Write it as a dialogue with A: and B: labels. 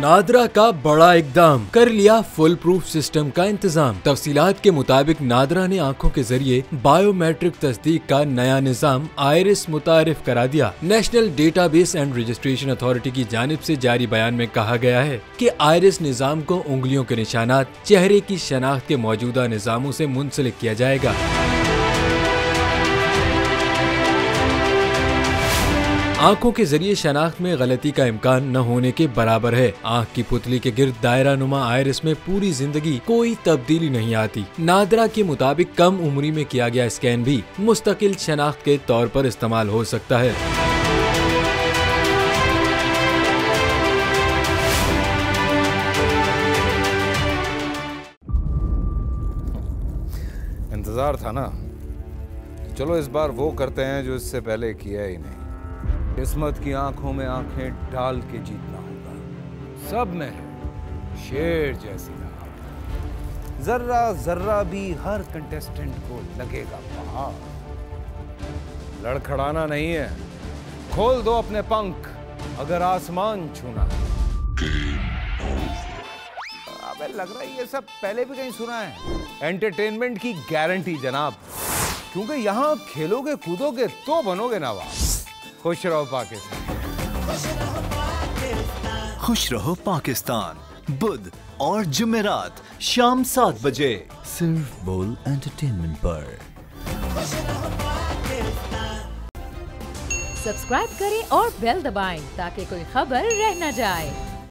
A: नादरा का बड़ा इकदाम, कर लिया फुल प्रूफ सिस्टम का इंतजाम। तफसीलात के मुताबिक नादरा ने आंखों के जरिए बायोमेट्रिक तस्दीक का नया निजाम आयरिस मुतारिफ करा दिया। National database and registration authority की जानिब से जारी बयान में कहा गया है कि आयरिस निजाम को उंगलियों के निशानात, चेहरे की शनाख्त के मौजूदा निजामों से मुंसलिक किया जाएगा। आंखों के जरिए शनाख्त में गलती का इम्कान न होने के बराबर है। आंख की पुतली के गिर्द दायरा नुमा आयरिस में पूरी जिंदगी कोई तब्दीली नहीं आती। नादरा के मुताबिक कम उम्री में किया गया स्कैन भी मुस्तकिल शनाख्त के तौर पर इस्तेमाल हो सकता है।
B: इंतजार था ना, चलो इस बार वो करते हैं जो इससे पहले किया ही नहीं। किस्मत की आंखों में आंखें डाल के जीतना होगा। सब में है शेर जैसी राह, जर्रा जर्रा भी हर कंटेस्टेंट को लगेगा पहाड़। लड़खड़ाना नहीं है, खोल दो अपने पंख अगर आसमान छूना है। अबे लग रहा है ये सब पहले भी कहीं सुना है। एंटरटेनमेंट की गारंटी जनाब, क्योंकि यहाँ खेलोगे कूदोगे तो बनोगे नवाब। खुश रहो पाकिस्तान।
C: खुश रहो पाकिस्तान, बुध और जुमेरात शाम 7 बजे सिर्फ बोल एंटरटेनमेंट पर।
D: सब्सक्राइब करें और बेल दबाएं ताकि कोई खबर रह न जाए।